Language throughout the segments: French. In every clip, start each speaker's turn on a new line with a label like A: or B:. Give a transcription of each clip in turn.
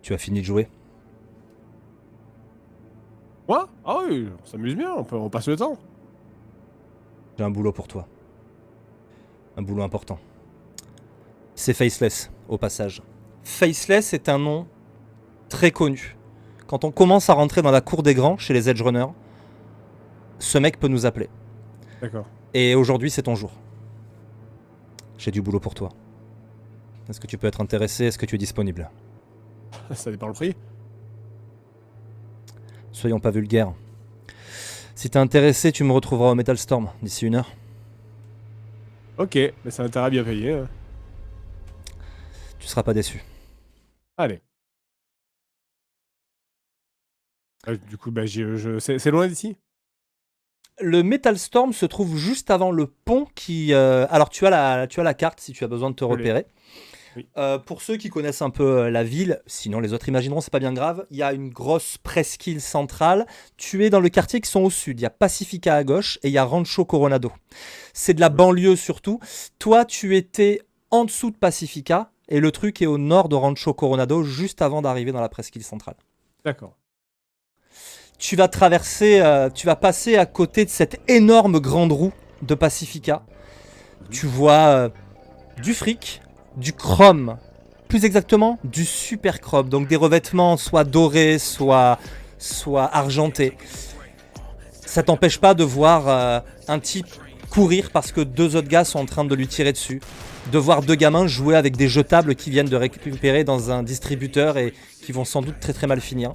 A: Tu as fini de jouer?
B: Quoi? Ah oui, on s'amuse bien, on passe le temps.
A: J'ai un boulot pour toi. Un boulot important. C'est Faceless, au passage. Faceless est un nom très connu. Quand on commence à rentrer dans la cour des grands, chez les Edge Runners, ce mec peut nous appeler.
B: D'accord.
A: Et aujourd'hui, c'est ton jour. J'ai du boulot pour toi. Est-ce que tu peux être intéressé? Est-ce que tu es disponible?
B: Ça dépend le prix.
A: Soyons pas vulgaires. Si t'es intéressé, tu me retrouveras au Metal Storm d'ici 1 heure.
B: Ok, mais c'est un intérêt bien payé. Hein.
A: Tu seras pas déçu.
B: Allez. Du coup, bah, c'est loin d'ici?
A: Le Metal Storm se trouve juste avant le pont qui... Alors tu as la carte si tu as besoin de te
B: Je l'ai.
A: repérer.
B: Oui.
A: Pour ceux qui connaissent un peu la ville, sinon les autres imagineront, c'est pas bien grave, il y a une grosse presqu'île centrale. Tu es dans le quartier qui sont au sud. Il y a Pacifica à gauche et il y a Rancho Coronado. C'est de la banlieue surtout. Toi, tu étais en dessous de Pacifica et le truc est au nord de Rancho Coronado, juste avant d'arriver dans la presqu'île centrale.
B: D'accord.
A: Tu vas tu vas passer à côté de cette énorme grande roue de Pacifica. Tu vois du fric, du chrome, plus exactement du super chrome, donc des revêtements soit dorés, soit argentés. Ça t'empêche pas de voir un type courir parce que 2 autres gars sont en train de lui tirer dessus, de voir 2 gamins jouer avec des jetables qu'ils viennent de récupérer dans un distributeur et qui vont sans doute très très mal finir.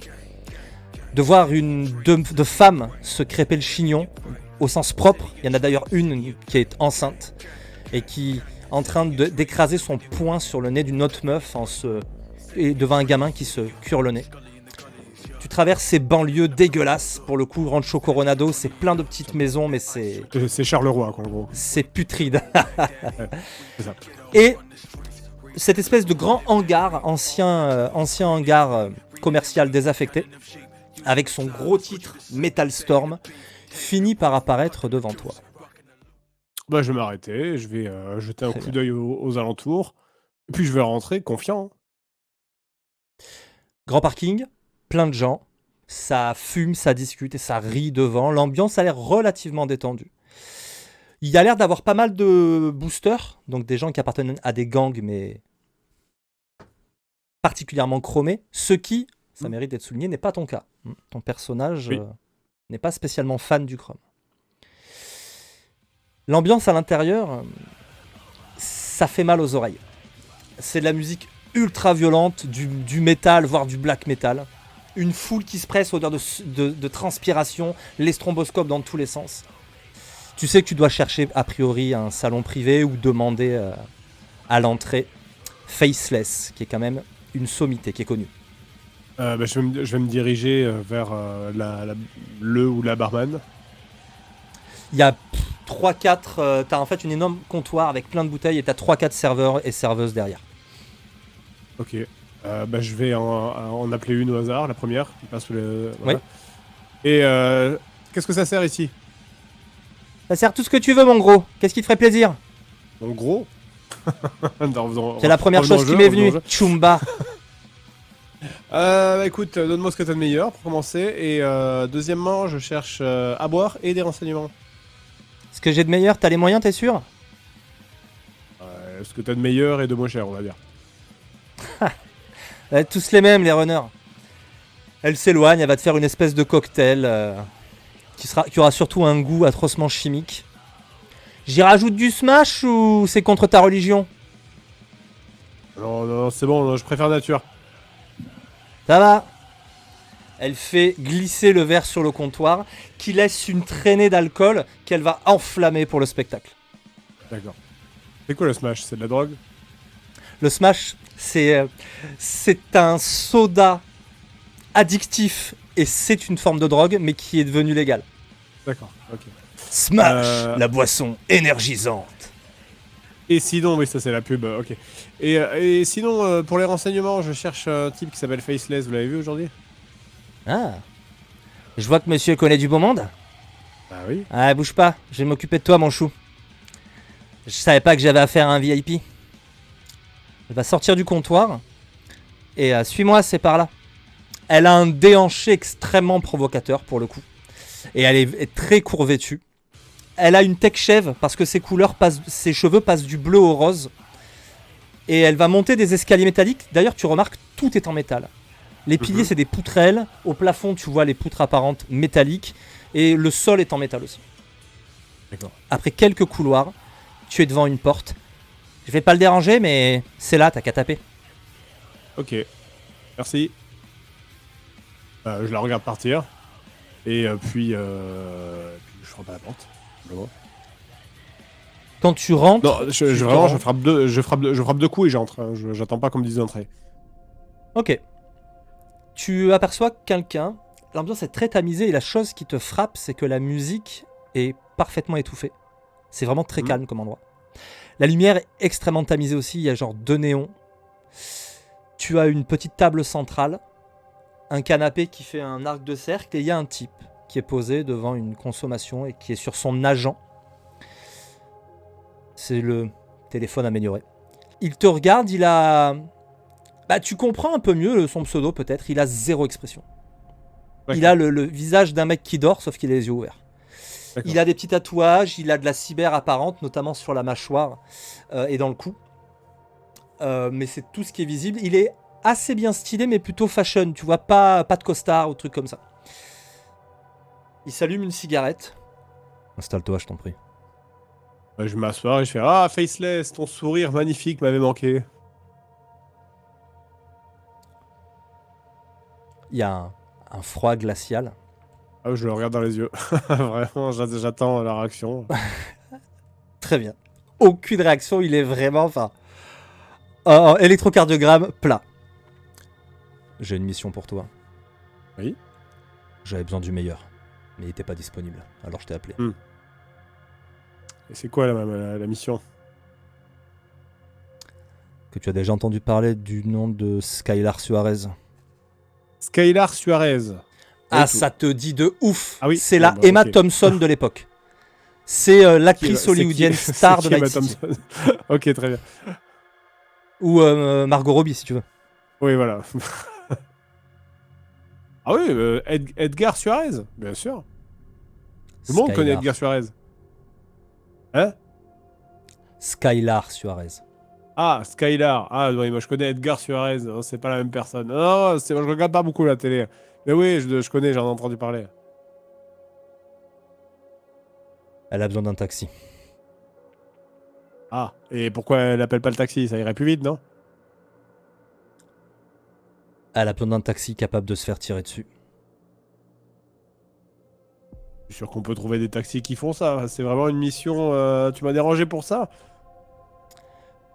A: De voir deux femmes se crêper le chignon au sens propre. Il y en a d'ailleurs une qui est enceinte et qui est en train d'écraser son poing sur le nez d'une autre meuf et devant un gamin qui se cure le nez. Tu traverses ces banlieues dégueulasses. Pour le coup, Rancho Coronado, c'est plein de petites maisons, mais
B: C'est Charleroi, quoi, en gros.
A: c'est putride.
B: Ouais, c'est ça.
A: Et cette espèce de grand hangar, ancien hangar commercial désaffecté, avec son gros titre Metal Storm, finit par apparaître devant toi.
B: Bah, je vais m'arrêter, je vais jeter un
A: Très
B: coup
A: bien.
B: d'œil aux alentours. Et puis je vais rentrer confiant.
A: Grand parking, plein de gens, ça fume, ça discute et ça rit devant. L'ambiance a l'air relativement détendue. Il y a l'air d'avoir pas mal de boosters, donc des gens qui appartiennent à des gangs, mais particulièrement chromés. Ce qui, ça mérite d'être souligné, n'est pas ton cas. Ton personnage
B: Oui.
A: n'est pas spécialement fan du chrome. L'ambiance à l'intérieur, ça fait mal aux oreilles. C'est de la musique ultra violente, du métal, voire du black metal. Une foule qui se presse, odeur de transpiration, les stromboscopes dans tous les sens. Tu sais que tu dois chercher a priori un salon privé ou demander à l'entrée Faceless, qui est quand même une sommité qui est connue.
B: Bah, je vais me diriger vers le ou la barman.
A: Il y a 3-4... t'as en fait une énorme comptoir avec plein de bouteilles et t'as 3-4 serveurs et serveuses derrière.
B: Ok. Bah, je vais en appeler une au hasard, la première. Qui passe voilà.
A: Oui.
B: Et qu'est-ce que ça sert ici?
A: Ça sert tout ce que tu veux, mon gros. Qu'est-ce qui te ferait plaisir?
B: En gros.
A: C'est la première chose qui m'est venue. Chumba.
B: Écoute, donne-moi ce que t'as de meilleur pour commencer. Et deuxièmement, je cherche à boire et des renseignements.
A: Ce que j'ai de meilleur, t'as les moyens, t'es sûr?
B: Ce que t'as de meilleur et de moins cher, on va dire.
A: Tous les mêmes, les runners. Elle s'éloigne, elle va te faire une espèce de cocktail qui aura surtout un goût atrocement chimique. J'y rajoute du smash ou c'est contre ta religion?
B: Non, non, c'est bon, non, je préfère nature.
A: Ça va. Elle fait glisser le verre sur le comptoir qui laisse une traînée d'alcool qu'elle va enflammer pour le spectacle.
B: D'accord. C'est quoi le smash? C'est de la drogue?
A: Le smash, c'est un soda addictif et c'est une forme de drogue mais qui est devenue légale.
B: D'accord, ok.
A: Smash, la boisson énergisante.
B: Et sinon, oui, ça c'est la pub, ok. Et sinon, pour les renseignements, je cherche un type qui s'appelle Faceless, vous l'avez vu aujourd'hui?
A: Ah. Je vois que monsieur connaît du beau monde.
B: Bah oui.
A: Ah, bouge pas, je vais m'occuper de toi, mon chou. Je savais pas que j'avais affaire à un VIP. Elle va sortir du comptoir Et suis-moi, c'est par là. Elle a un déhanché extrêmement provocateur pour le coup. Et elle est très court vêtue. Elle a une tech chèvre parce que ses cheveux passent du bleu au rose. Et elle va monter des escaliers métalliques. D'ailleurs, tu remarques, tout est en métal. Les piliers, c'est des poutrelles. Au plafond, tu vois les poutres apparentes métalliques. Et le sol est en métal aussi.
B: D'accord.
A: Après quelques couloirs, tu es devant une porte. Je vais pas le déranger, mais c'est là, t'as qu'à taper.
B: Ok. Merci. Je la regarde partir. Et puis je frappe à la porte. Vraiment.
A: Quand tu rentres...
B: Non, je frappe deux coups et j'entre. Hein. J'attends pas qu'on me dise d'entrer.
A: Ok. Tu aperçois quelqu'un. L'ambiance est très tamisée et la chose qui te frappe, c'est que la musique est parfaitement étouffée. C'est vraiment très calme comme endroit. La lumière est extrêmement tamisée aussi. Il y a genre 2 néons. Tu as une petite table centrale. Un canapé qui fait un arc de cercle. Et il y a un type qui est posé devant une consommation et qui est sur son agent. C'est le téléphone amélioré. Il te regarde, il a... Bah, tu comprends un peu mieux son pseudo peut-être. Il a 0 expression.
B: D'accord.
A: Il a le visage d'un mec qui dort, sauf qu'il a les yeux ouverts.
B: D'accord.
A: Il a des petits tatouages, il a de la cyber apparente, notamment sur la mâchoire et dans le cou. Mais c'est tout ce qui est visible. Il est assez bien stylé, mais plutôt fashion. Tu vois, pas de costard ou truc comme ça. Il s'allume une cigarette. Installe-toi, je t'en prie.
B: Je m'assois et je fais Ah, Faceless, ton sourire magnifique m'avait manqué.
A: Il y a un froid glacial.
B: Ah, je le regarde dans les yeux. Vraiment, j'attends la réaction.
A: Très bien. Aucune réaction, il est vraiment... Enfin, électrocardiogramme plat. J'ai une mission pour toi.
B: Oui.
A: J'avais besoin du meilleur, mais il n'était pas disponible, alors je t'ai appelé.
B: Et c'est quoi la mission?
A: Que tu as déjà entendu parler du nom de Skylar Suarez.
B: Skylar Suarez.
A: Ah,
B: tout.
A: ça te dit de ouf.
B: Ah oui.
A: C'est
B: Bon,
A: la
B: bah,
A: Emma
B: ok.
A: Thompson de l'époque. C'est l'actrice
B: C'est
A: hollywoodienne
B: qui-
A: star
B: c'est
A: de
B: qui,
A: Night
B: Emma
A: City.
B: Thompson Ok, très bien.
A: Ou Margot Robbie, si tu veux.
B: Oui, voilà. Ah oui, Edgar Suarez, bien sûr. Tout le monde connaît Edgar Suarez. Hein?
A: Skylar Suarez.
B: Ah, Skylar. Ah, oui, moi je connais Edgar Suarez. Non, c'est pas la même personne. Non, moi, je regarde pas beaucoup la télé. Mais oui, je connais, j'en ai entendu parler.
A: Elle a besoin d'un taxi.
B: Ah, et pourquoi elle appelle pas le taxi? Ça irait plus vite, non?
A: Elle a besoin d'un taxi capable de se faire tirer dessus.
B: Je suis sûr qu'on peut trouver des taxis qui font ça. C'est vraiment une mission. Tu m'as dérangé pour ça?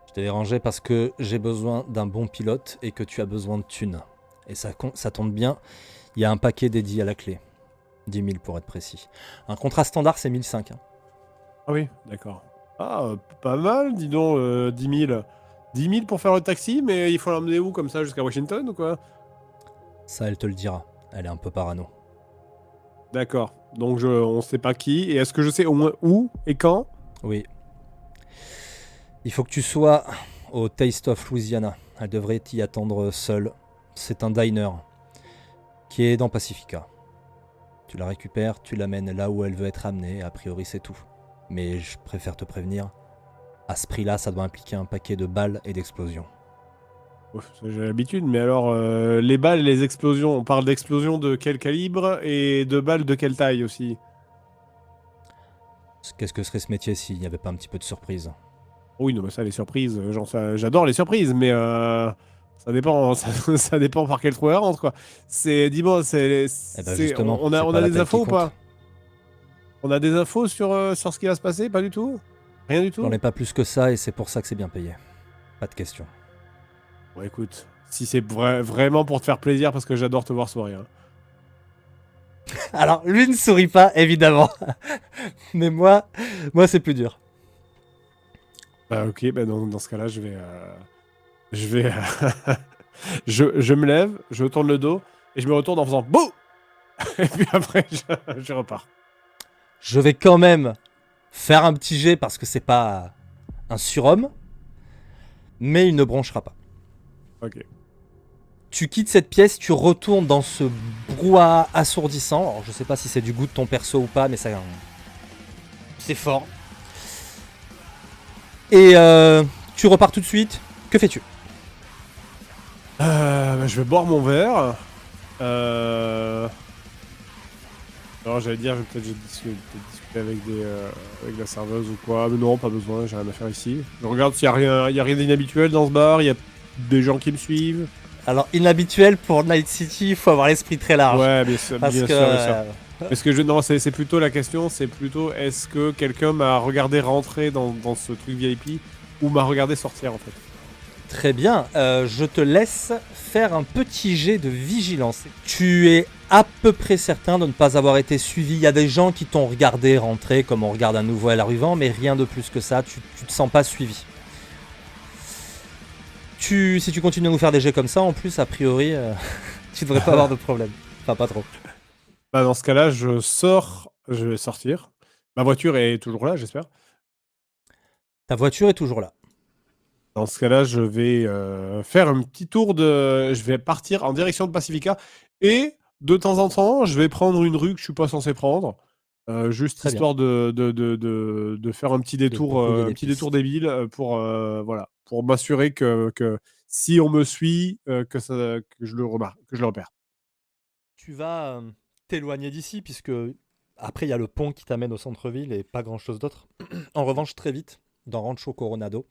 A: Je t'ai dérangé parce que j'ai besoin d'un bon pilote et que tu as besoin de thunes. Et ça tombe bien, il y a un paquet dédié à la clé. 10 000 pour être précis. Un contrat standard, c'est 1005. Hein.
B: Ah oui, d'accord. Ah, pas mal, dis donc, 10 000. 10 000 pour faire le taxi, mais il faut l'emmener où, comme ça, jusqu'à Washington ou quoi?
A: Ça, elle te le dira. Elle est un peu parano.
B: D'accord. Donc on sait pas qui. Et est-ce que je sais au moins où et quand?
A: Oui. Il faut que tu sois au Taste of Louisiana. Elle devrait t'y attendre seule. C'est un diner qui est dans Pacifica. Tu la récupères, tu l'amènes là où elle veut être amenée. A priori, c'est tout. Mais je préfère te prévenir. À ce prix-là, ça doit impliquer un paquet de balles et d'explosions.
B: Ouf, ça, j'ai l'habitude, mais alors, les balles et les explosions, on parle d'explosions de quel calibre et de balles de quelle taille aussi?
A: Qu'est-ce que serait ce métier s'il n'y avait pas un petit peu de surprise?
B: Oui, non, mais ça, les surprises, j'adore les surprises, mais ça dépend, ça dépend par quel trou elle rentre, quoi. Dis-moi,
A: Eh ben justement,
B: on
A: c'est
B: a
A: pas la
B: des
A: taille
B: infos
A: qui
B: ou pas?
A: compte.
B: On a des infos sur ce qui va se passer? Pas du tout? Rien du tout?
A: J'en ai pas plus que ça et c'est pour ça que c'est bien payé. Pas de question.
B: Bon, écoute, si c'est vraiment pour te faire plaisir, parce que j'adore te voir sourire.
A: Alors, lui ne sourit pas, évidemment. Mais moi c'est plus dur.
B: Bah ok, bah dans ce cas-là, je me lève, je tourne le dos, et je me retourne en faisant BOUM Et puis après, je repars.
A: Je vais quand même faire un petit jet parce que c'est pas un surhomme. Mais il ne bronchera pas.
B: Ok.
A: Tu quittes cette pièce, tu retournes dans ce brouhaha assourdissant. Alors, je sais pas si c'est du goût de ton perso ou pas, mais ça, c'est fort. Et tu repars tout de suite. Que fais-tu?
B: Je vais boire mon verre. Alors j'allais dire, peut-être discuter avec la serveuse ou quoi, mais non, pas besoin, j'ai rien à faire ici. Je regarde s'il y a rien d'inhabituel dans ce bar, il y a des gens qui me suivent.
A: Alors, inhabituel pour Night City, il faut avoir l'esprit très large.
B: Ouais, bien sûr,
A: Parce
B: bien
A: que,
B: sûr, bien sûr. Parce que non, c'est plutôt la question, c'est plutôt est-ce que quelqu'un m'a regardé rentrer dans ce truc VIP ou m'a regardé sortir en fait.
A: Très bien, je te laisse faire un petit jet de vigilance. Tu es à peu près certain de ne pas avoir été suivi. Il y a des gens qui t'ont regardé rentrer comme on regarde un nouveau arrivant, mais rien de plus que ça, tu te sens pas suivi. Si tu continues à nous faire des jets comme ça, en plus, a priori, tu devrais pas avoir de problème. Enfin, pas trop.
B: Bah, dans ce cas-là, je vais sortir. Ma voiture est toujours là, j'espère.
A: Ta voiture est toujours là.
B: Dans ce cas-là, je vais faire un petit tour je vais partir en direction de Pacifica et de temps en temps, je vais prendre une rue que je suis pas censé prendre, juste
A: Très
B: histoire de faire un petit détour,
A: brouiller
B: un
A: les
B: petit
A: pistes.
B: détour débile pour voilà, pour m'assurer que si on me suit, que je le remarque, que je le repère.
A: Tu vas t'éloigner d'ici, puisque après, il y a le pont qui t'amène au centre-ville et pas grand-chose d'autre. En revanche, très vite, dans Rancho Coronado,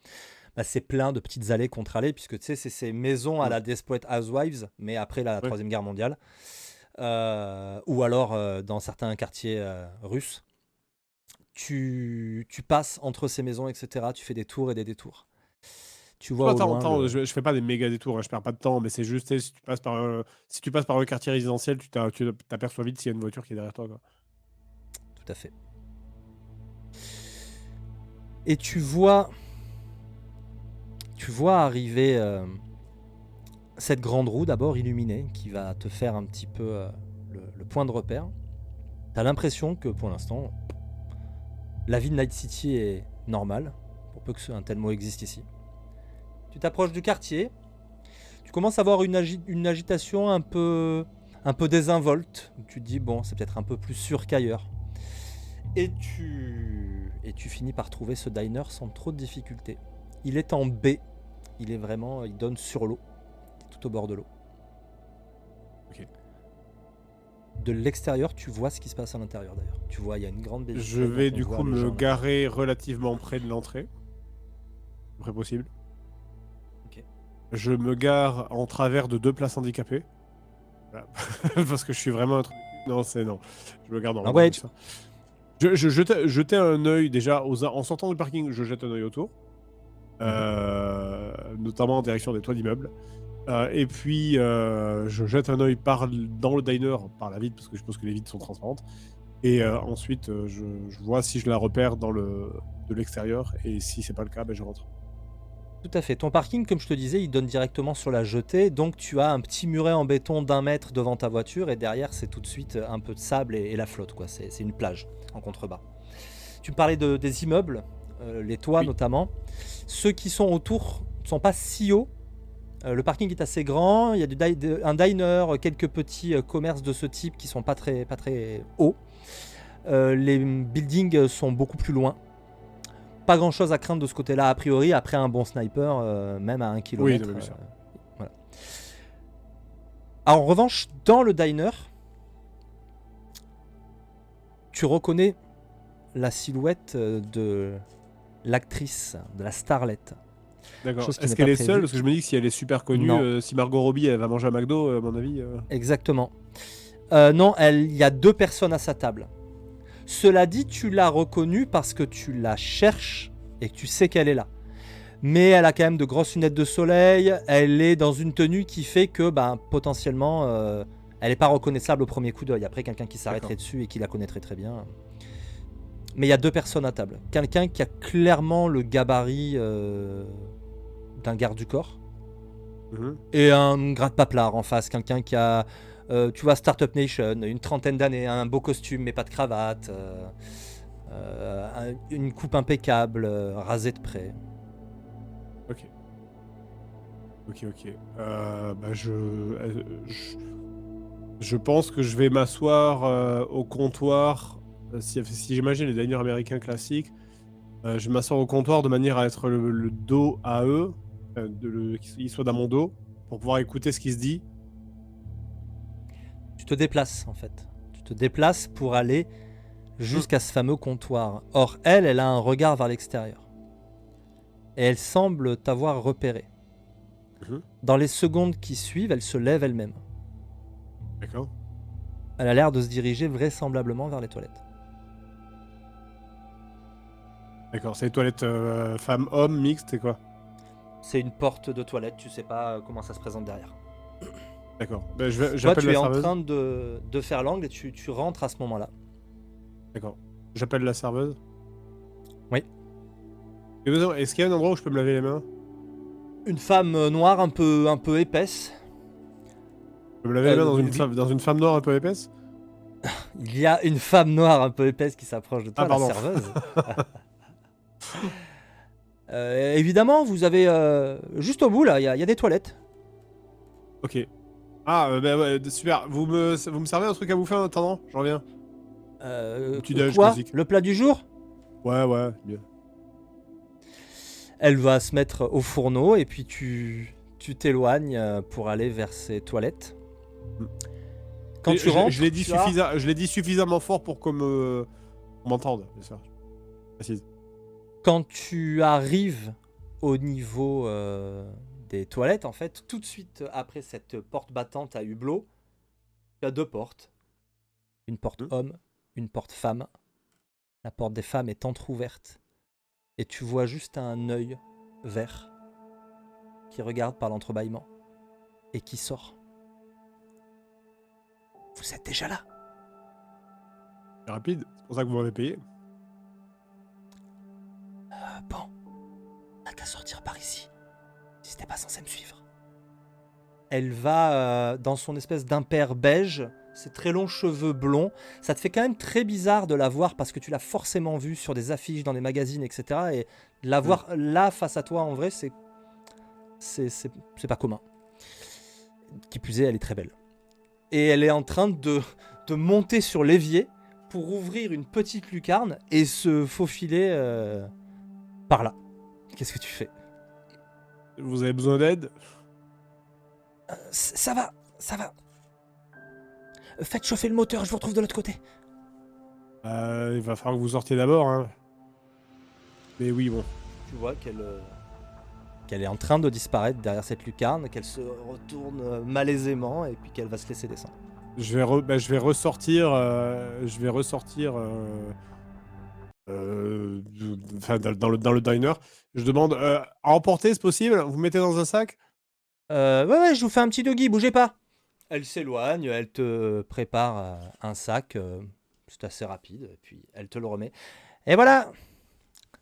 A: bah, c'est plein de petites allées contre-allées, puisque tu sais, c'est ces maisons à la Desperate Housewives, mais après la
B: Ouais.
A: Troisième Guerre mondiale. Ou alors dans certains quartiers russes. Tu passes entre ces maisons, etc. Tu fais des tours et des détours. Tu vois au loin
B: Attends, je fais pas des méga détours, hein, je perds pas de temps, mais c'est juste, tu sais, si tu passes par un quartier résidentiel, tu t'aperçois vite s'il y a une voiture qui est derrière toi, quoi.
A: Tout à fait. Et tu vois arriver cette grande roue d'abord illuminée qui va te faire un petit peu le point de repère. T'as l'impression que pour l'instant, la vie de Night City est normale, pour peu que un tel mot existe ici. Tu t'approches du quartier, tu commences à avoir une agitation un peu désinvolte. Tu te dis, bon, c'est peut-être un peu plus sûr qu'ailleurs. Et tu finis par trouver ce diner sans trop de difficulté. Il est en B, il donne sur l'eau, tout au bord de l'eau.
B: Ok.
A: De l'extérieur, tu vois ce qui se passe à l'intérieur d'ailleurs. Tu vois, il y a une grande baie.
B: Je vais du coup me garer relativement près de l'entrée. Près possible.
A: Ok.
B: Je me gare en travers de 2 places handicapées. Voilà. Parce que je suis vraiment un truc. Non, non. Je me garde en
A: ouais,
B: ça. Je jetais un œil déjà en sortant du parking, je jette un œil autour. Notamment en direction des toits d'immeubles. Et puis je jette un œil dans le diner par la vitre, parce que je pense que les vitres sont transparentes. Et ensuite, je vois si je la repère de l'extérieur, et si c'est pas le cas, ben, je rentre.
A: Tout à fait. Ton parking, comme je te disais, il donne directement sur la jetée, donc tu as un petit muret en béton d'1 mètre devant ta voiture, et derrière c'est tout de suite un peu de sable et la flotte, quoi. C'est une plage en contrebas. Tu me parlais des immeubles, les toits notamment. Ceux qui sont autour ne sont pas si hauts. Le parking est assez grand, il y a un diner, quelques petits commerces de ce type qui sont pas très hauts. Les buildings sont beaucoup plus loin. Pas grand chose à craindre de ce côté-là a priori, après un bon sniper, même à 1 km.
B: Oui, bien sûr.
A: Voilà. Alors, en revanche, dans le diner, tu reconnais la silhouette de l'actrice, de la starlette.
B: D'accord. Est-ce qu'elle est seule? Parce que je me dis que si elle est super connue, si Margot Robbie elle va manger à McDo, à mon avis.
A: Exactement. Non, il y a 2 personnes à sa table. Cela dit, tu l'as reconnue parce que tu la cherches et que tu sais qu'elle est là. Mais elle a quand même de grosses lunettes de soleil, elle est dans une tenue qui fait que potentiellement elle n'est pas reconnaissable au premier coup d'œil. Après, quelqu'un qui s'arrêterait dessus et qui la connaîtrait très bien. Mais il y a 2 personnes à table. Quelqu'un qui a clairement le gabarit d'un garde du corps. Et un gratte-paplard en face. Quelqu'un qui a, tu vois, Startup Nation, une 30aine d'années, un beau costume mais pas de cravate, une coupe impeccable, rasée de près.
B: Ok. Ok. Je pense que je vais m'asseoir au comptoir. Si j'imagine les diners américains classiques, je vais m'asseoir au comptoir de manière à être le dos à eux, qu'ils soient dans mon dos, pour pouvoir écouter ce qui se dit.
A: Tu te déplaces en fait. Tu te déplaces pour aller
B: Mhm.
A: jusqu'à ce fameux comptoir. Or, elle a un regard vers l'extérieur. Et elle semble t'avoir repéré.
B: Mhm.
A: Dans les secondes qui suivent, elle se lève elle-même.
B: D'accord.
A: Elle a l'air de se diriger vraisemblablement vers les toilettes.
B: D'accord. C'est les toilettes femmes-hommes mixtes, c'est quoi?
A: C'est une porte de toilette, tu sais pas comment ça se présente derrière.
B: D'accord.
A: Toi,
B: J'appelle
A: tu
B: la
A: es en
B: serveuse.
A: train de faire l'angle et tu rentres à ce moment-là.
B: D'accord. J'appelle la serveuse.
A: Oui.
B: Est-ce qu'il y a un endroit où je peux me laver les mains?
A: Une femme noire un peu épaisse.
B: Je peux me laver les mains dans
A: Oui,
B: dans une femme noire un peu épaisse?
A: il y a une femme noire un peu épaisse qui s'approche de
B: Ah,
A: toi, la
B: pardon.
A: serveuse. Évidemment, vous avez juste au bout là, il y a des toilettes.
B: Ok. Ah, bah ouais, super. Vous me servez un truc à bouffer en attendant? J'en reviens. Petit-déj
A: Quoi?
B: classique.
A: Le plat du jour?
B: Ouais, bien.
A: Elle va se mettre au fourneau et puis tu t'éloignes pour aller vers ses toilettes.
B: Mm.
A: Quand tu rentres,
B: Je l'ai dit suffisamment fort pour qu'on m'entende, bien sûr. Précise.
A: quand tu arrives au niveau des toilettes, en fait, tout de suite après cette porte battante à hublot, tu as deux portes. Une porte
B: Mm.
A: homme, une porte femme. La porte des femmes est entr'ouverte. Et tu vois juste un œil vert qui regarde par l'entrebâillement et qui sort. Vous êtes déjà là?
B: C'est rapide, c'est pour ça que vous m'avez payé.
A: Bon, t'as qu'à sortir par ici, si t'es pas censé me suivre. Elle va dans son espèce d'impair beige, ses très longs cheveux blonds. Ça te fait quand même très bizarre de la voir parce que tu l'as forcément vue sur des affiches, dans des magazines, etc. Et de la voir là face à toi en vrai, c'est pas commun. Qui plus est, elle est très belle. Et elle est en train de monter sur l'évier pour ouvrir une petite lucarne et se faufiler par là. Qu'est-ce que tu fais?
B: Vous avez besoin d'aide?
A: Ça va. Faites chauffer le moteur, je vous retrouve de l'autre côté.
B: Il va falloir que vous sortiez d'abord, hein. Mais oui, bon.
A: Tu vois qu'elle est en train de disparaître derrière cette lucarne, qu'elle se retourne malaisément et puis qu'elle va se laisser descendre.
B: Je vais ressortir. Dans le diner. Je demande à emporter, c'est possible? Vous mettez dans un sac?
A: Ouais, je vous fais un petit doggy, bougez pas. Elle s'éloigne, elle te prépare un sac, c'est assez rapide, et puis elle te le remet. Et voilà,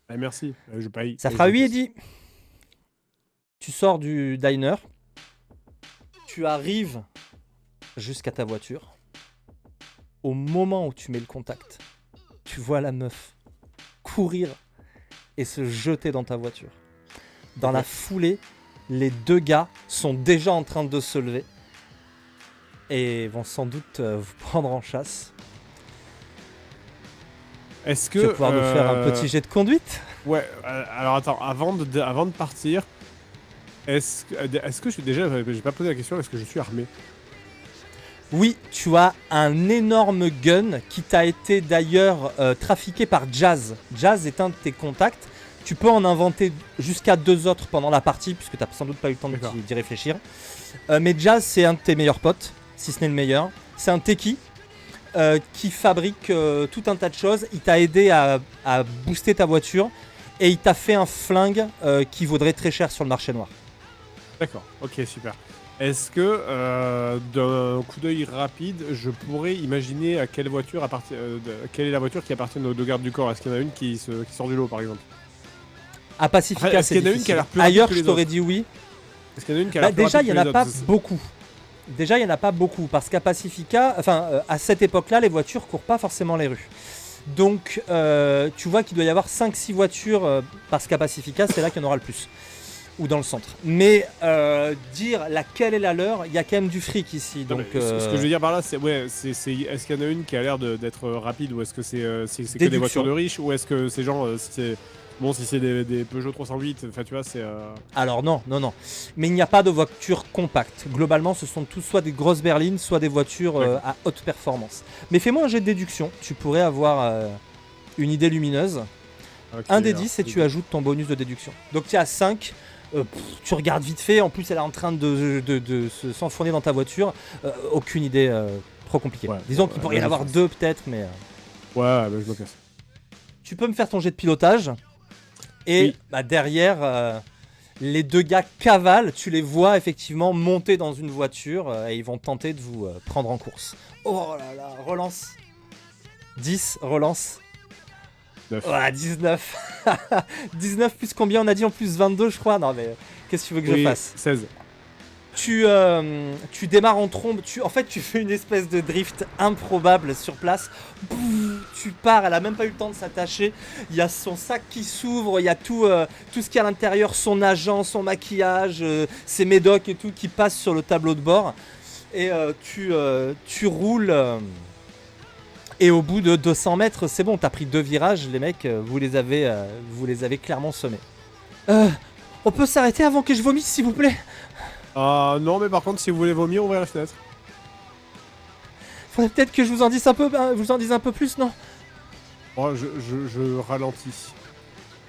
B: Ah, merci, je paye.
A: ça fera 8 et 10. Tu sors du diner, tu arrives jusqu'à ta voiture. Au moment où tu mets le contact, tu vois la meuf courir et se jeter dans ta voiture. Dans la foulée, les deux gars sont déjà en train de se lever et vont sans doute vous prendre en chasse.
B: Est-ce que
A: Tu vas pouvoir nous faire un petit jet de conduite?
B: Ouais, alors attends, avant de partir, est-ce que je suis déjà... J'ai pas posé la question, est-ce que je suis armé?
A: Oui, tu as un énorme gun qui t'a été d'ailleurs trafiqué par Jazz. Jazz est un de tes contacts. Tu peux en inventer jusqu'à 2 autres pendant la partie, puisque tu n'as sans doute pas eu le temps d'y réfléchir. Mais Jazz, c'est un de tes meilleurs potes, si ce n'est le meilleur. C'est un techie qui fabrique tout un tas de choses. Il t'a aidé à booster ta voiture et il t'a fait un flingue qui vaudrait très cher sur le marché noir.
B: D'accord, ok, super. Est-ce que, d'un coup d'œil rapide, je pourrais imaginer à quelle voiture quelle est la voiture qui appartient aux deux gardes du corps? Est-ce qu'il y en a une qui sort du lot, par exemple?
A: À Pacifica,
B: Enfin, est-ce
A: c'est
B: qu'il y en a une qui a
A: difficile.
B: l'air plus rapide
A: Ailleurs,
B: que
A: je
B: les
A: t'aurais
B: autres
A: dit oui.
B: Est-ce qu'il y en a une qui a l'air plus
A: Déjà, il
B: rapide
A: n'y en
B: que
A: a
B: les
A: pas
B: autres?
A: beaucoup. Déjà, il n'y en a pas beaucoup. Parce qu'à Pacifica, à cette époque-là, les voitures courent pas forcément les rues. Donc, tu vois qu'il doit y avoir 5-6 voitures, parce qu'à Pacifica, c'est là qu'il y en aura le plus. ou dans le centre. Mais dire laquelle est la leur, il y a quand même du fric ici.
B: Non,
A: Donc,
B: mais ce que je veux dire par là, c'est est-ce qu'il y en a une qui a l'air d'être rapide, ou est-ce que c'est que des voitures de riches, ou est-ce que c'est genre si c'est des Peugeot 308, enfin tu vois, c'est
A: Alors non. Mais il n'y a pas de voitures compactes. Globalement, ce sont tous soit des grosses berlines, soit des voitures à haute performance. Mais fais-moi un jet de déduction. Tu pourrais avoir une idée lumineuse.
B: okay,
A: Un des 10 et tu ajoutes ton bonus de déduction. Donc tu es à 5. Tu regardes vite fait. En plus, elle est en train de s'enfourner dans ta voiture. Aucune idée trop compliquée. Ouais, disons qu'il pourrait y en avoir 2 peut-être, mais...
B: Ouais, je me casse.
A: Tu peux me faire ton jet de pilotage. Et derrière, les 2 gars cavalent, tu les vois effectivement monter dans une voiture et ils vont tenter de vous prendre en course. Oh là là, relance. 10, relance.
B: 9.
A: Ouais, 19. 19 plus combien on a dit en plus 22 je crois. Non mais qu'est-ce que tu veux que je fasse?
B: 16.
A: Tu démarres en trombe, tu fais une espèce de drift improbable sur place. Tu pars, elle a même pas eu le temps de s'attacher. Il y a son sac qui s'ouvre, il y a tout ce qu'il y a à l'intérieur, son agent, son maquillage, ses médocs et tout qui passent sur le tableau de bord. Et tu roules. Et au bout de 200 mètres, c'est bon, t'as pris 2 virages, les mecs, vous les avez clairement semés. On peut s'arrêter avant que je vomisse, s'il vous plaît?
B: Non, mais par contre, si vous voulez vomir, ouvrez la fenêtre.
A: Faudrait peut-être que je vous en dise un peu plus, non?
B: Oh, je ralentis.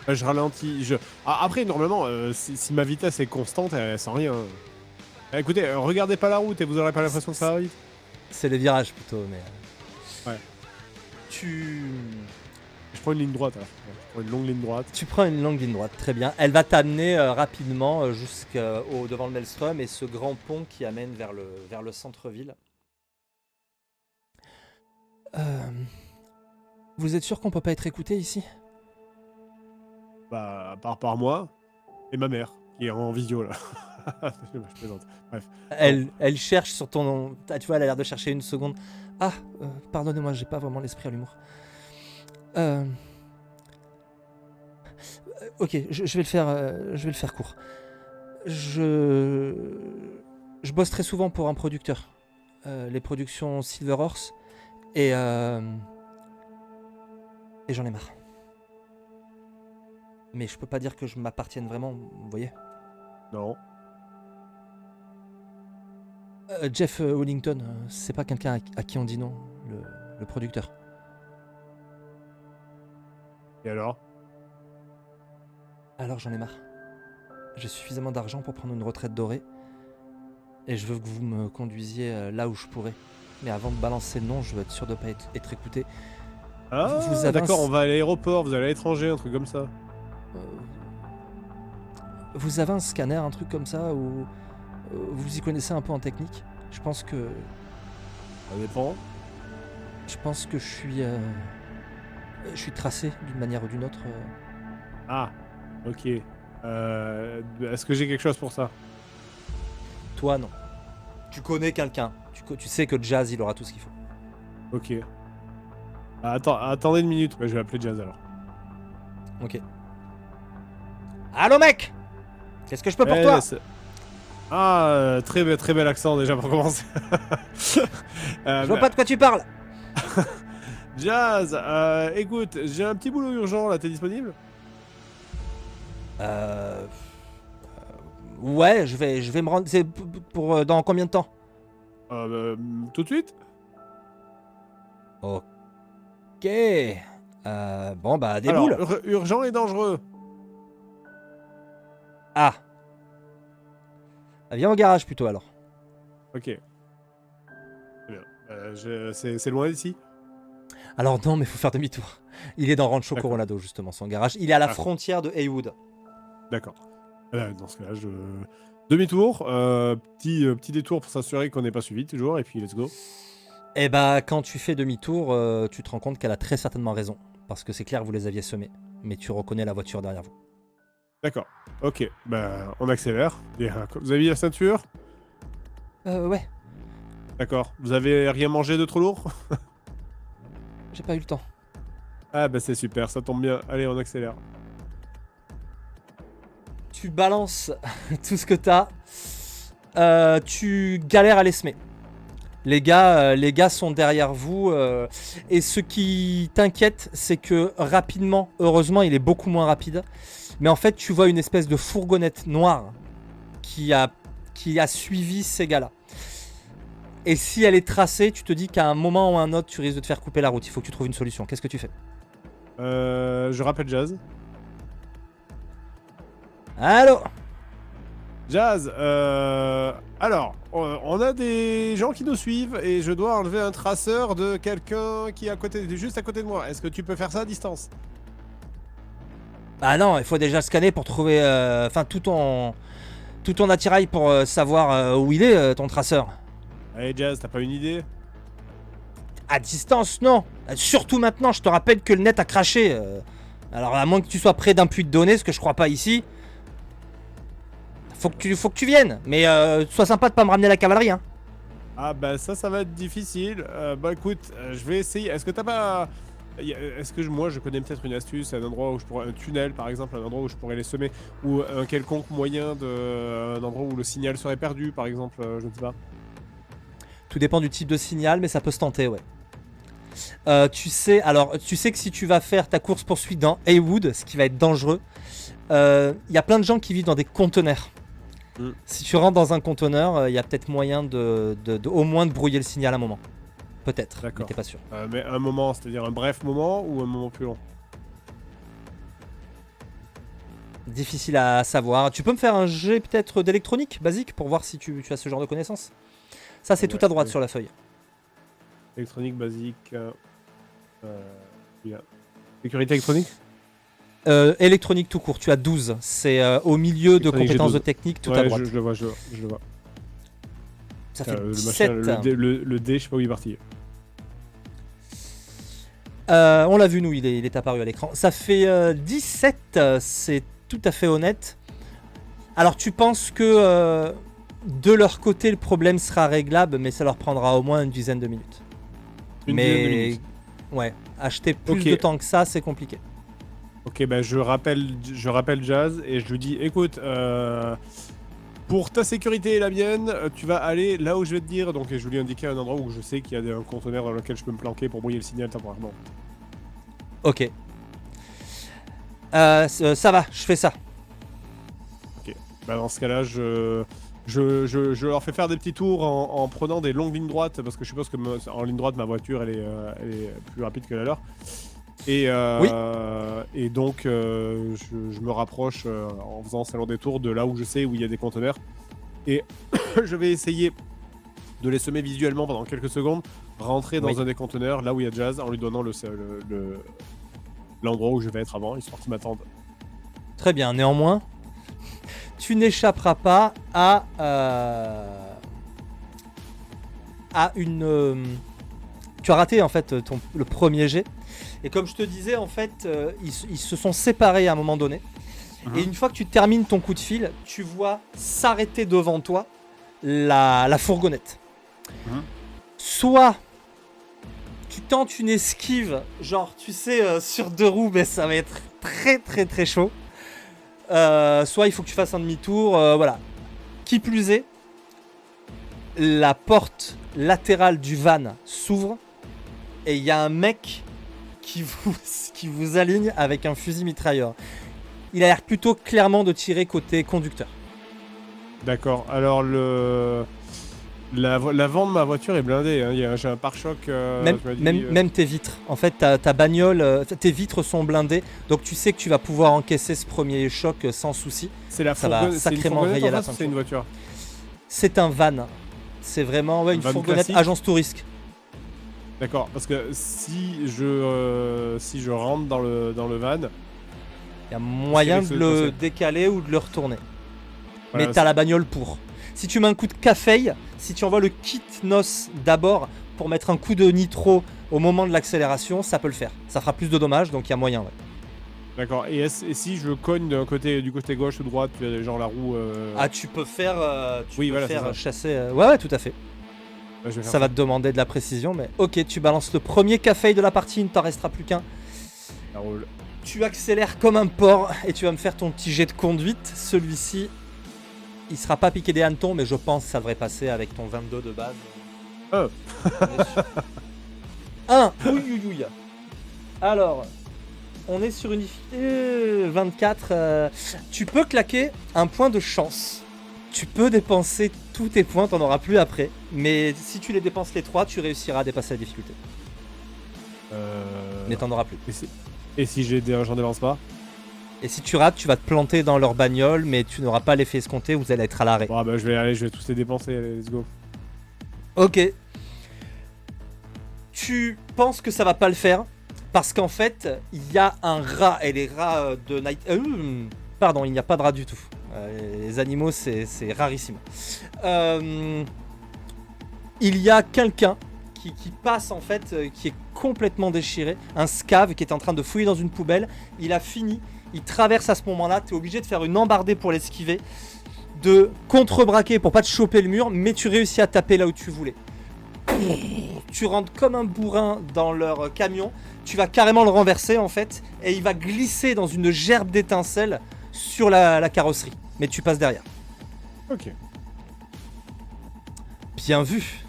B: Je ralentis. Après, normalement, si ma vitesse est constante, elle sent rien. Écoutez, regardez pas la route et vous aurez pas l'impression que ça va vite.
A: C'est les virages plutôt, mais...
B: Ouais. Je prends une ligne droite, alors. Je prends une longue ligne droite.
A: Tu prends une longue ligne droite, très bien. Elle va t'amener rapidement jusqu'au devant le Maelstrom et ce grand pont qui amène vers le centre-ville. Vous êtes sûr qu'on peut pas être écouté ici?
B: Bah, à part par moi et ma mère, qui est en vidéo, là. Je plaisante. Bref.
A: Elle cherche sur ton... Tu vois, elle a l'air de chercher une seconde. Ah, pardonnez-moi, j'ai pas vraiment l'esprit à l'humour. Ok, je vais le faire court. Je bosse très souvent pour un producteur. Les productions Silver Horse. Et j'en ai marre. Mais je peux pas dire que je m'appartienne vraiment, vous voyez.
B: Non.
A: Jeff Wellington, c'est pas quelqu'un à qui on dit non, le producteur.
B: Et alors?
A: Alors j'en ai marre. J'ai suffisamment d'argent pour prendre une retraite dorée. Et je veux que vous me conduisiez là où je pourrais. Mais avant de balancer le nom, je veux être sûr de pas être écouté.
B: Ah, d'accord, on va à l'aéroport, vous allez à l'étranger, un truc comme ça.
A: Vous avez un scanner, un truc comme ça, ou vous y connaissez un peu en technique? Je pense que...
B: Ça dépend.
A: Je pense que je suis tracé d'une manière ou d'une autre.
B: Ah, ok. Est-ce que j'ai quelque chose pour ça?
A: Toi, non. Tu connais quelqu'un. Tu sais que Jazz, il aura tout ce qu'il faut.
B: Ok. Attendez une minute, je vais appeler Jazz alors.
A: Ok. Allô mec, qu'est-ce que je peux pour toi?
B: Très bel accent déjà pour commencer.
A: Je vois pas de quoi tu parles.
B: Jazz, écoute, j'ai un petit boulot urgent là, t'es disponible?
A: Ouais, je vais me rendre. C'est pour dans combien de temps?
B: Tout de suite?
A: Ok. Bon bah déboule.
B: Alors, urgent et dangereux.
A: Ah. Viens au garage plutôt alors.
B: Ok. Très bien. C'est loin d'ici?
A: Alors non, mais faut faire demi-tour. Il est dans Rancho Coronado justement, son garage. Il est à la frontière de Haywood.
B: D'accord. Dans ce cas-là, demi-tour, petit détour pour s'assurer qu'on n'est pas suivi toujours, et puis let's go.
A: Et bah quand tu fais demi-tour, tu te rends compte qu'elle a très certainement raison. Parce que c'est clair, vous les aviez semés. Mais tu reconnais la voiture derrière vous.
B: D'accord. Ok. On accélère. Vous avez mis la ceinture?
A: Ouais.
B: D'accord. Vous avez rien mangé de trop lourd?
A: J'ai pas eu le temps.
B: Ah c'est super, ça tombe bien. Allez, on accélère.
A: tu balances tout ce que t'as. Tu galères à les semer. Les gars sont derrière vous. Et ce qui t'inquiète, c'est que rapidement, heureusement, il est beaucoup moins rapide. Mais en fait, tu vois une espèce de fourgonnette noire qui a suivi ces gars-là. Et si elle est tracée, tu te dis qu'à un moment ou à un autre, tu risques de te faire couper la route. Il faut que tu trouves une solution. Qu'est-ce que tu fais?
B: Je rappelle Jazz.
A: Allô?
B: Jazz, alors, on a des gens qui nous suivent et je dois enlever un traceur de quelqu'un qui est juste à côté de moi. Est-ce que tu peux faire ça à distance?
A: Bah non, il faut déjà scanner pour trouver tout ton attirail pour savoir où il est, ton traceur.
B: Allez Jazz, t'as pas une idée?
A: À distance, non. Surtout maintenant, je te rappelle que le net a craché. Alors à moins que tu sois près d'un puits de données, ce que je crois pas ici. Faut que tu viennes. Mais sois sympa de pas me ramener la cavalerie, hein.
B: Ah bah ça va être difficile. Bah écoute, je vais essayer. Est-ce que t'as pas... Est-ce que moi je connais peut-être une astuce, un endroit où je pourrais... Un tunnel par exemple, un endroit où je pourrais les semer. Ou un quelconque moyen de... Un endroit où le signal serait perdu par exemple, je ne sais pas.
A: Tout dépend du type de signal, mais ça peut se tenter, ouais. Tu sais que si tu vas faire ta course poursuite dans Heywood, ce qui va être dangereux, il y a plein de gens qui vivent dans des conteneurs. Si tu rentres dans un conteneur, il y a peut-être moyen au moins de brouiller le signal à un moment. Peut-être, mais t'es pas sûr.
B: Mais un moment, c'est-à-dire un bref moment ou un moment plus long?
A: Difficile à savoir. Tu peux me faire un jet peut-être d'électronique basique pour voir si tu as ce genre de connaissances. Ça, c'est tout à droite sur la feuille.
B: Électronique basique. Sécurité électronique?
A: Électronique tout court, tu as 12. C'est au milieu de compétences de technique tout à droite.
B: Je le vois.
A: Ça fait
B: le
A: 17.
B: Le dé, je sais pas où il est parti.
A: On l'a vu, nous, il est apparu à l'écran. Ça fait 17, c'est tout à fait honnête. Alors, tu penses que de leur côté, le problème sera réglable, mais ça leur prendra au moins une dizaine de minutes. Ouais, acheter plus de temps que ça, c'est compliqué.
B: Ok, bah je rappelle Jazz et je lui dis, écoute, pour ta sécurité et la mienne, tu vas aller là où je vais te dire. Donc je lui ai indiqué un endroit où je sais qu'il y a un conteneur dans lequel je peux me planquer pour brouiller le signal temporairement.
A: Ok. Ça va, je fais ça.
B: Ok, bah dans ce cas-là, je leur fais faire des petits tours en prenant des longues lignes droites parce que je suppose que en ligne droite ma voiture elle est plus rapide que la leur. Et donc je me rapproche en faisant ce long des tours de là où je sais où il y a des conteneurs et je vais essayer de les semer visuellement pendant quelques secondes, rentrer dans un des conteneurs là où il y a Jazz en lui donnant l'endroit où je vais être avant, histoire qu'il m'attende.
A: Très bien, néanmoins, tu n'échapperas pas à une... Tu as raté en fait le premier jet. Et comme je te disais, en fait, ils se sont séparés à un moment donné. Et une fois que tu termines ton coup de fil, tu vois s'arrêter devant toi la fourgonnette. Soit tu tentes une esquive, genre tu sais, sur deux roues, mais ça va être très très très chaud. Soit il faut que tu fasses un demi-tour, voilà. Qui plus est, la porte latérale du van s'ouvre et il y a un mec qui vous aligne avec un fusil mitrailleur. Il a l'air plutôt clairement de tirer côté conducteur.
B: D'accord, alors l'avant de ma voiture est blindé, hein. J'ai un pare-choc.
A: Même tes vitres. En fait, ta bagnole, tes vitres sont blindées, donc tu sais que tu vas pouvoir encaisser ce premier choc sans souci.
B: C'est la
A: Ça va sacrément rayer la
B: fin. C'est une voiture.
A: C'est un van. C'est vraiment une fourgonnette classique. Agence Touriste.
B: D'accord, parce que si je rentre dans le van,
A: il y a moyen de le décaler ou de le retourner. Voilà, mais t'as la bagnole pour. Si tu mets un coup de café, si tu envoies le kit NOS d'abord pour mettre un coup de nitro au moment de l'accélération, ça peut le faire. Ça fera plus de dommages, donc il y a moyen. Ouais.
B: D'accord, et si je cogne du côté gauche ou droite, genre la roue...
A: Ah, tu peux faire,
B: faire
A: chasser... Ouais, tout à fait. Va te demander de la précision, mais ok, tu balances le premier café de la partie, il ne t'en restera plus qu'un.
B: Ça roule.
A: Tu accélères comme un porc et tu vas me faire ton petit jet de conduite. Celui-ci, il sera pas piqué des hannetons, mais je pense que ça devrait passer avec ton 22 de base.
B: Oh.
A: Ouïe. Alors, on est sur une 24. Tu peux claquer un point de chance. Tu peux dépenser tous tes points, t'en auras plus après. Mais si tu les dépenses les 3, tu réussiras à dépasser la difficulté. Mais t'en auras plus.
B: Et si j'en dépense pas?
A: Et si tu rates, tu vas te planter dans leur bagnole, mais tu n'auras pas l'effet escompté, vous allez être à l'arrêt.
B: Bon, bah je vais tous les dépenser, allez, let's go.
A: Ok. Tu penses que ça va pas le faire parce qu'en fait, il y a un rat et les rats de Night. Pardon, il n'y a pas de rat du tout. Les animaux, c'est rarissime. Il y a quelqu'un qui passe en fait, qui est complètement déchiré, un scave qui est en train de fouiller dans une poubelle. Il a fini, il traverse à ce moment-là. Tu es obligé de faire une embardée pour l'esquiver, de contrebraquer pour pas te choper le mur, mais tu réussis à taper là où tu voulais. Tu rentres comme un bourrin dans leur camion, tu vas carrément le renverser en fait, et il va glisser dans une gerbe d'étincelles sur la carrosserie. Mais tu passes derrière.
B: Ok.
A: Bien vu.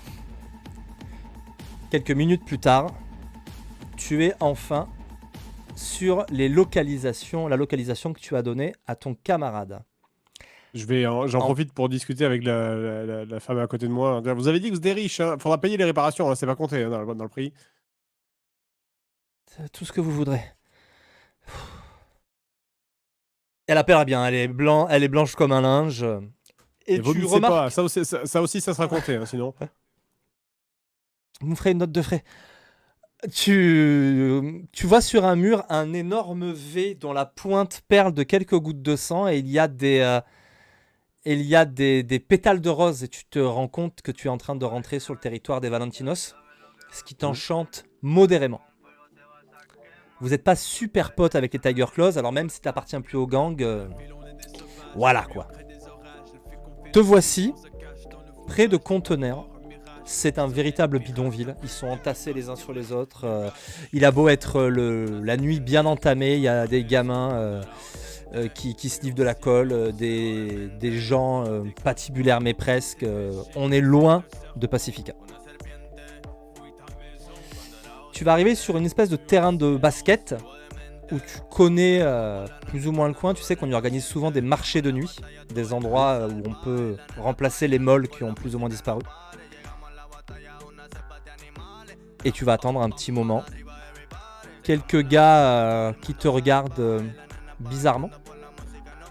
A: Quelques minutes plus tard, tu es enfin sur la localisation que tu as donnée à ton camarade.
B: J'en profite pour discuter avec la femme à côté de moi. Vous avez dit que vous êtes riche, hein. Faudra payer les réparations, hein. C'est pas compté hein, dans le prix.
A: Tout ce que vous voudrez. Elle appellera bien, elle est blanche comme un linge. Et tu remarques...
B: pas, ça aussi ça sera compté, hein, sinon.
A: Vous me ferez une note de frais. Tu vois sur un mur un énorme V dont la pointe perle de quelques gouttes de sang et il y a des pétales de rose et tu te rends compte que tu es en train de rentrer sur le territoire des Valentinos, ce qui t'enchante modérément. Vous n'êtes pas super potes avec les Tiger Claws, alors même si tu n'appartiens plus au gang, voilà quoi. Te voici près de conteneurs. C'est un véritable bidonville. Ils sont entassés les uns sur les autres. Il a beau être la nuit bien entamée, il y a des gamins qui se livrent de la colle, des gens patibulaires mais presque. On est loin de Pacifica. Tu vas arriver sur une espèce de terrain de basket où tu connais plus ou moins le coin. Tu sais qu'on y organise souvent des marchés de nuit, des endroits où on peut remplacer les malls qui ont plus ou moins disparu. Et tu vas attendre un petit moment. Quelques gars qui te regardent bizarrement.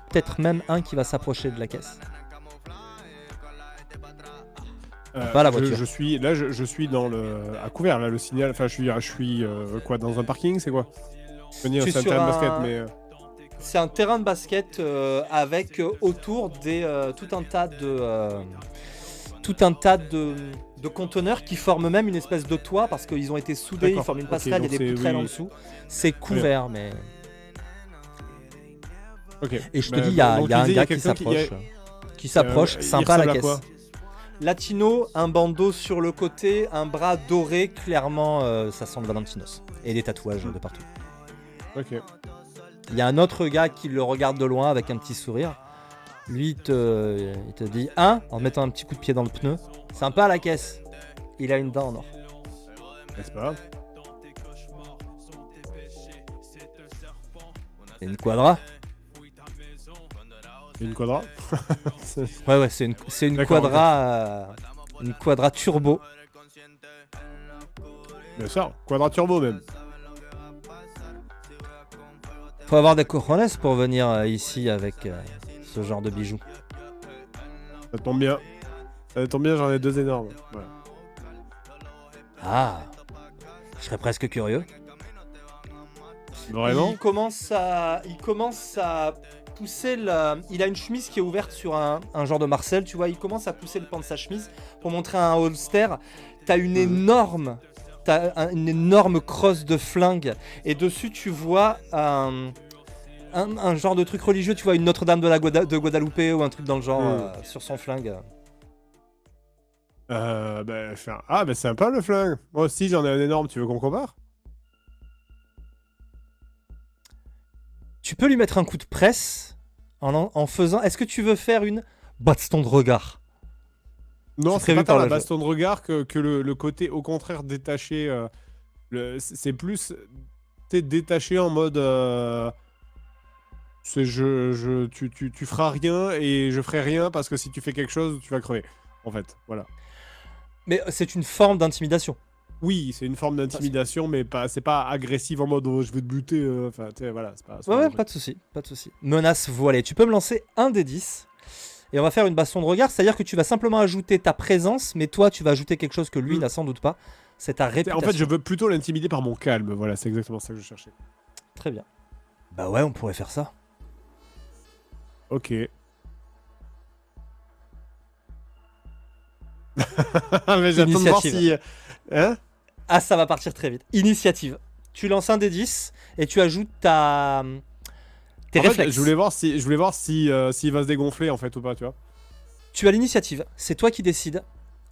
A: Peut-être même un qui va s'approcher de la caisse. Pas la voiture.
B: Je suis dans à couvert là, le signal. Enfin, je suis quoi, dans un parking, c'est quoi? C'est un terrain de basket, mais.
A: C'est un terrain de basket avec autour tout un tas de conteneurs qui forment même une espèce de toit parce qu'ils ont été soudés, ils forment une passerelle, il y a des poutrelles en dessous. C'est couvert, mais.
B: Okay.
A: Et je te dis, il y a un gars qui s'approche, sympa à la caisse. Latino, un bandeau sur le côté, un bras doré, clairement, ça sent le Valentinos. Et des tatouages de partout.
B: Ok.
A: Il y a un autre gars qui le regarde de loin avec un petit sourire. Lui, il te dit « Hein ?» en mettant un petit coup de pied dans le pneu. Sympa la caisse. Il a une dent en or.
B: C'est pas grave.
A: C'est une quadra.
B: Une quadra.
A: Ouais, c'est une quadra. Une quadra turbo.
B: Bien sûr, quadra turbo même.
A: Faut avoir des cojones pour venir ici avec ce genre de bijoux.
B: Ça tombe bien. J'en ai 2 énormes. Voilà.
A: Ah, je serais presque curieux.
B: Vraiment ?
A: Il commence à pousser il a une chemise qui est ouverte sur un genre de Marcel, tu vois. Il commence à pousser le pan de sa chemise pour montrer un holster. T'as une énorme crosse de flingue et dessus tu vois un genre de truc religieux, tu vois, une Notre-Dame de Guadalupe ou un truc dans le genre sur son flingue.
B: Bah sympa le flingue. Moi aussi j'en ai un énorme, tu veux qu'on compare ?
A: lui mettre un coup de presse en faisant... Est-ce que tu veux faire une baston de regard?
B: Non,
A: C'est
B: c'est
A: prévu
B: pas tant
A: par
B: la
A: le jeu.
B: baston de regard que le côté, au contraire, détaché. C'est plus t'es détaché en mode tu feras rien et je ferai rien parce que si tu fais quelque chose tu vas crever en fait, voilà.
A: Mais c'est une forme d'intimidation.
B: Oui, c'est une forme d'intimidation mais pas, c'est pas agressif en mode oh, je vais te buter, enfin tu sais, voilà, c'est pas ce
A: Ouais,
B: genre de
A: ouais,
B: truc.
A: pas de souci, pas de souci. Menace voilée. Tu peux me lancer un des 10 et on va faire une baston de regard, c'est-à-dire que tu vas simplement ajouter ta présence, mais toi tu vas ajouter quelque chose que lui n'a sans doute pas. C'est ta réputation.
B: En fait je veux plutôt l'intimider par mon calme, voilà, c'est exactement ça que je cherchais.
A: Très bien. Bah ouais, on pourrait faire ça.
B: Ok. Mais j'attends de voir si... Hein?
A: Ah, ça va partir très vite. Initiative. Tu lances un des 10 et tu ajoutes tes
B: En fait,
A: réflexes.
B: je voulais voir si s'il va se dégonfler en fait ou pas, tu vois.
A: Tu as l'initiative. C'est toi qui décides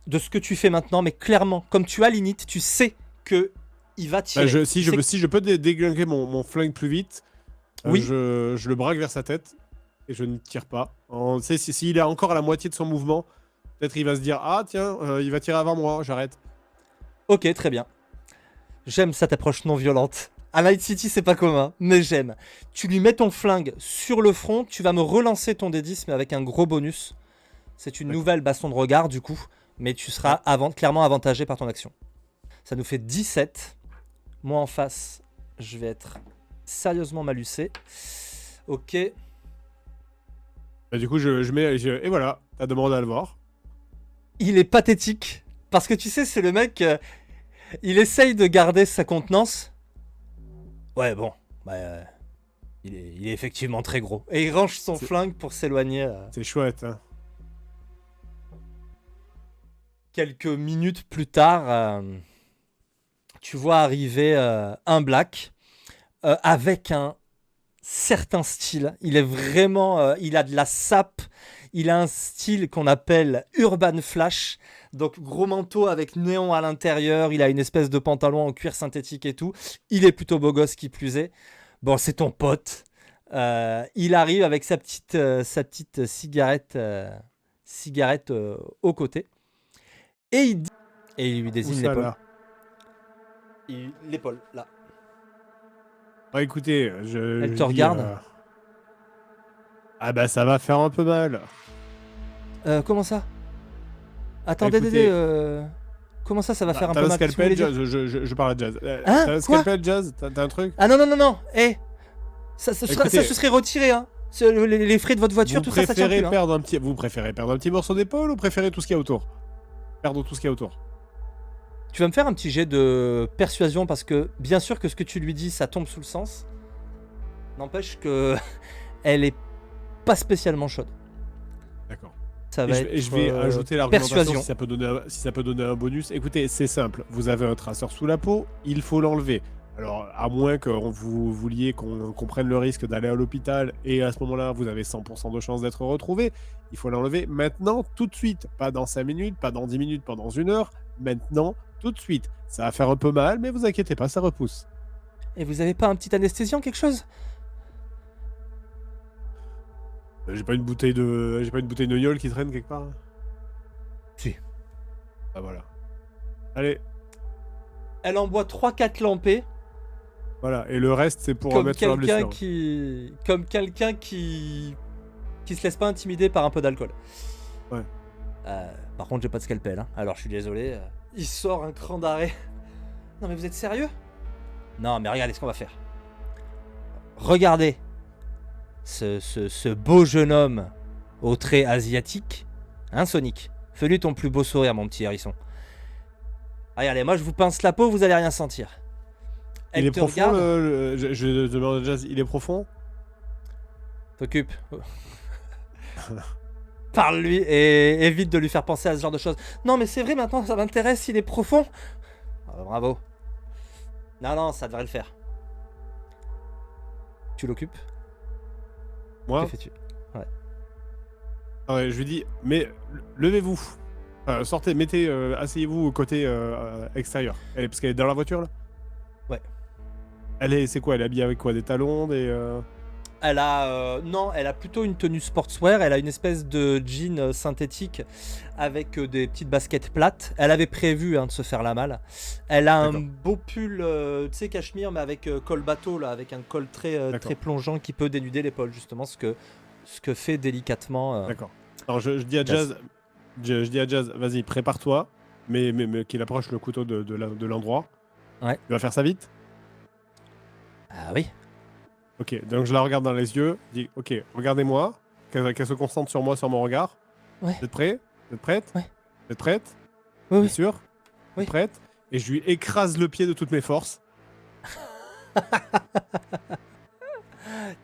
A: de ce que tu fais maintenant, mais clairement, comme tu as l'init, tu sais que il va tirer.
B: Bah, si je peux déglinguer mon flingue plus vite,
A: Oui.
B: je le braque vers sa tête et je ne tire pas. Tu sais, s'il est encore à la moitié de son mouvement, peut-être il va se dire ah tiens, il va tirer avant moi, j'arrête.
A: Ok, très bien. J'aime cette approche non violente. À Night City, c'est pas commun, mais j'aime. Tu lui mets ton flingue sur le front, tu vas me relancer ton D10, mais avec un gros bonus. C'est une nouvelle baston de regard, du coup, mais tu seras clairement avantagé par ton action. Ça nous fait 17. Moi, en face, je vais être sérieusement malucé. Ok.
B: Bah, du coup, je mets... et voilà, t'as demandé à le voir.
A: Il est pathétique, parce que tu sais, c'est le mec... il essaye de garder sa contenance. Ouais, bon, bah, il est effectivement très gros. Et il range son flingue pour s'éloigner.
B: C'est chouette, hein.
A: Quelques minutes plus tard, tu vois arriver un black avec un certain style. Il est vraiment... il a de la sape. Il a un style qu'on appelle Urban Flash. Donc gros manteau avec néon à l'intérieur. Il a une espèce de pantalon en cuir synthétique et tout. Il est plutôt beau gosse qui plus est. Bon, c'est ton pote. Il arrive avec sa petite cigarette, au côté. Et il lui désigne l'épaule. L'épaule, là.
B: Bah écoutez,
A: Elle te regarde.
B: Ah bah ça va faire un peu mal.
A: Comment ça? Attendez,
B: écoutez...
A: comment ça va faire un
B: t'as
A: peu
B: un
A: mal?
B: scalpel, je parle à Jazz.
A: Hein?
B: T'as un scalpel, Jazz? T'as un truc?
A: Ah non. Eh, ça se serait retiré, hein. Les frais de votre voiture, tout ça tient plus.
B: Vous préférez perdre un petit morceau d'épaule ou préférez tout ce qu'il y a autour? Perdre tout ce qu'il y a autour.
A: Tu vas me faire un petit jet de persuasion parce que bien sûr que ce que tu lui dis, ça tombe sous le sens. N'empêche que elle est pas spécialement chaude.
B: D'accord.
A: Ça va
B: Et je vais ajouter l'argumentation
A: persuasion.
B: si ça peut donner un bonus. Écoutez, c'est simple. Vous avez un traceur sous la peau, il faut l'enlever. Alors, à moins que vous vouliez qu'on prenne le risque d'aller à l'hôpital et à ce moment-là, vous avez 100% de chance d'être retrouvé, il faut l'enlever maintenant, tout de suite. Pas dans 5 minutes, pas dans 10 minutes, pas dans 1 heure. Maintenant, tout de suite. Ça va faire un peu mal, mais vous inquiétez pas, ça repousse.
A: Et vous avez pas un petit anesthésiant, quelque chose?
B: J'ai pas une bouteille de gnôle qui traîne quelque part?
A: Si.
B: Ah voilà. Allez.
A: Elle envoie 3-4 lampées.
B: Voilà, et le reste c'est pour remettre sur la blessure.
A: Comme quelqu'un qui se laisse pas intimider par un peu d'alcool.
B: Ouais.
A: Par contre, j'ai pas de scalpel, hein. Alors je suis désolé. Il sort un cran d'arrêt. Non mais vous êtes sérieux? Non mais regardez ce qu'on va faire. Regardez ce beau jeune homme aux traits asiatiques. Hein, Sonic? Fais-lui ton plus beau sourire, mon petit hérisson. Regardez, moi je vous pince la peau, vous allez rien sentir.
B: Il est profond, je demande déjà, il est profond?
A: T'occupe. Parle-lui et évite de lui faire penser à ce genre de choses. Non mais c'est vrai, maintenant ça m'intéresse, il est profond. Oh, bravo. Non, ça devrait le faire. Tu l'occupes?
B: Moi?
A: Que fais-tu? Ouais.
B: Ah ouais, je lui dis, mais levez-vous. Sortez, asseyez-vous au côté extérieur. Parce qu'elle est dans la voiture là?
A: Ouais.
B: C'est quoi? Elle est habillée avec quoi? Des talons, des...
A: Elle a non, elle a plutôt une tenue sportswear. Elle a une espèce de jean synthétique avec des petites baskets plates. Elle avait prévu de se faire la malle. Elle a un
B: D'accord.
A: beau pull, tu sais, cachemire, mais avec col bateau là, avec un col très
B: D'accord.
A: plongeant qui peut dénuder l'épaule, justement, ce que fait délicatement.
B: D'accord. Alors je dis à
A: Jazz.
B: Jazz, je dis à Jazz, vas-y, prépare-toi, mais qu'il approche le couteau de l'endroit.
A: Ouais.
B: Tu vas faire ça vite?
A: Ah oui.
B: Ok, donc je la regarde dans les yeux, je dis, ok, regardez-moi, qu'elle se concentre sur moi, sur mon regard.
A: Ouais.
B: Vous êtes prêts? Vous êtes prête?
A: Ouais.
B: Vous êtes prête?
A: Oui,
B: Bien
A: oui.
B: sûr? Vous
A: Oui.
B: êtes prête? Et je lui écrase le pied de toutes mes forces.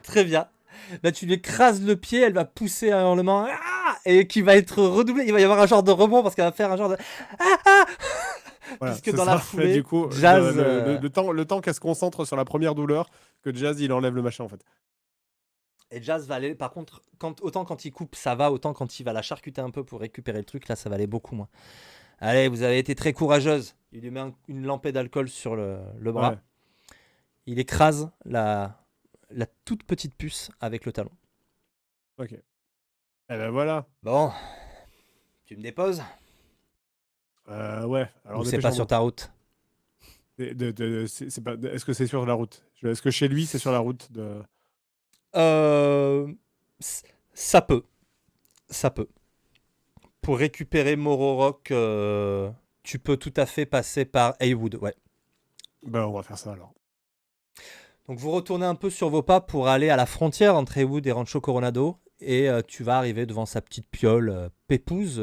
A: Très bien. Là, tu lui écrases le pied, elle va pousser un hurlement et qui va être redoublé. Il va y avoir un genre de rebond parce qu'elle va faire un genre de
B: Voilà,
A: puisque
B: c'est
A: dans
B: ça.
A: la
B: Et
A: foulée,
B: du coup,
A: Jazz.
B: le temps qu'elle se concentre sur la première douleur, que Jazz il enlève le machin en fait.
A: Et Jazz va aller. Par contre, autant quand il coupe, ça va, autant quand il va la charcuter un peu pour récupérer le truc, là, ça va aller beaucoup moins. Allez, vous avez été très courageuse. Il lui met une lampée d'alcool sur le bras.
B: Ouais.
A: Il écrase la toute petite puce avec le talon.
B: Ok. Et ben voilà.
A: Bon, tu me déposes
B: Ouais. Alors
A: ou c'est pas sur ta route?
B: c'est pas. Est-ce que c'est sur la route? Est-ce que chez lui c'est sur la route de.
A: Ça peut. Ça peut. Pour récupérer Mororock, tu peux tout à fait passer par Haywood, ouais.
B: Ben on va faire ça alors.
A: Donc vous retournez un peu sur vos pas pour aller à la frontière entre Haywood et Rancho Coronado et tu vas arriver devant sa petite piole pépouse.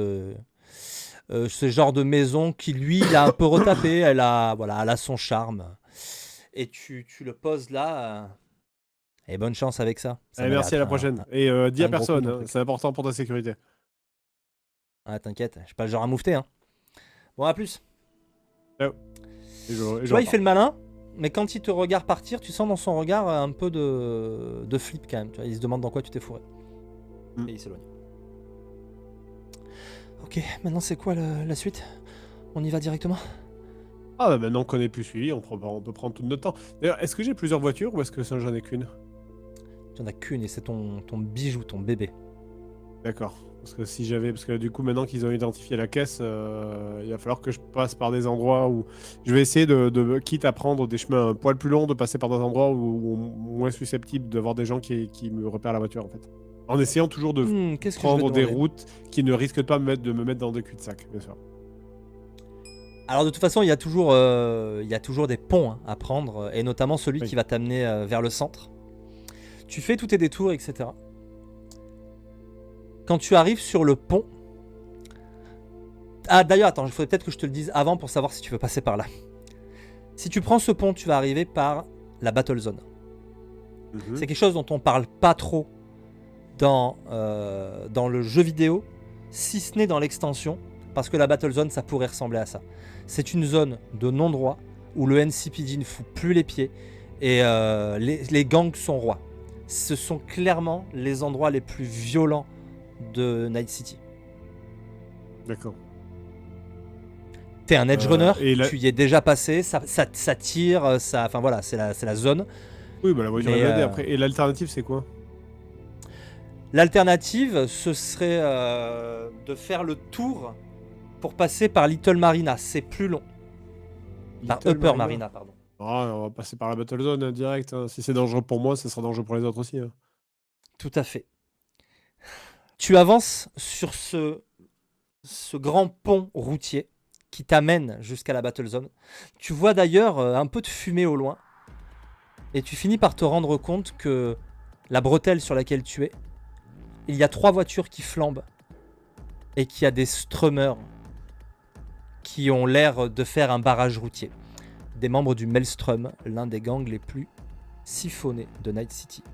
A: Ce genre de maison qui lui il a un peu retapé, elle a son charme. Et tu le poses là. Et bonne chance avec ça. Ça
B: Allez,
A: m'a
B: merci, à
A: l'air
B: la
A: un-
B: prochaine. Et dis
A: un
B: à
A: gros coup,
B: personne,
A: mon
B: hein,
A: truc.
B: c'est important pour ta sécurité.
A: Ah, t'inquiète, je suis pas le genre à moufter. Hein. Bon, à plus.
B: Et je
A: Tu vois, il
B: repars.
A: fait le malin, mais quand il te regarde partir, tu sens dans son regard un peu de flip quand même. Tu vois, il se demande dans quoi tu t'es fourré.
B: Mm.
A: Et il s'éloigne. Ok, maintenant c'est quoi la suite? On y va directement?
B: Ah bah maintenant qu'on est plus suivi, on peut prendre tout notre temps. D'ailleurs, est-ce que j'ai plusieurs voitures ou est-ce que ça j'en ai qu'une?
A: Tu en as qu'une et c'est ton bijou, ton bébé.
B: D'accord. Parce que si j'avais, parce que du coup maintenant qu'ils ont identifié la caisse, il va falloir que je passe par des endroits où je vais essayer quitte à prendre des chemins un poil plus longs, de passer par des endroits où moins susceptibles d'avoir des gens qui me repèrent la voiture en fait. En essayant toujours de
A: Qu'est-ce que je vais
B: prendre des
A: demander
B: routes qui ne risquent pas de me mettre dans des cul-de-sac, bien sûr.
A: Alors de toute façon, il y a toujours des ponts à prendre, et notamment celui
B: Oui.
A: qui va t'amener vers le centre. Tu fais tous tes détours, etc. Quand tu arrives sur le pont... Ah d'ailleurs, attends, il faudrait peut-être que je te le dise avant pour savoir si tu veux passer par là. Si tu prends ce pont, tu vas arriver par la Battle Zone.
B: Mhm.
A: C'est quelque chose dont on parle pas trop dans le jeu vidéo, si ce n'est dans l'extension, parce que la Battle Zone, ça pourrait ressembler à ça. C'est une zone de non-droit où le NCPD ne fout plus les pieds et les gangs sont rois. Ce sont clairement les endroits les plus violents de Night City.
B: D'accord.
A: T'es un edge runner,
B: et
A: tu y es déjà passé, ça tire, enfin voilà, c'est la zone.
B: Oui, bah la voiture
A: Mais,
B: est blindée après. Et l'alternative, c'est quoi?
A: L'alternative, ce serait de faire le tour pour passer par Little Marina. C'est plus long. Par
B: Little
A: Upper Marina, pardon.
B: Ah, on va passer par la Battle Zone direct. Hein. Si c'est dangereux pour moi, ce sera dangereux pour les autres aussi. Hein.
A: Tout à fait. Tu avances sur ce grand pont routier qui t'amène jusqu'à la Battle Zone. Tu vois d'ailleurs un peu de fumée au loin. Et tu finis par te rendre compte que la bretelle sur laquelle tu es, il y a 3 voitures qui flambent. Et qu'il y a des strummers qui ont l'air de faire un barrage routier. Des membres du Maelstrom, l'un des gangs les plus siphonnés de Night City.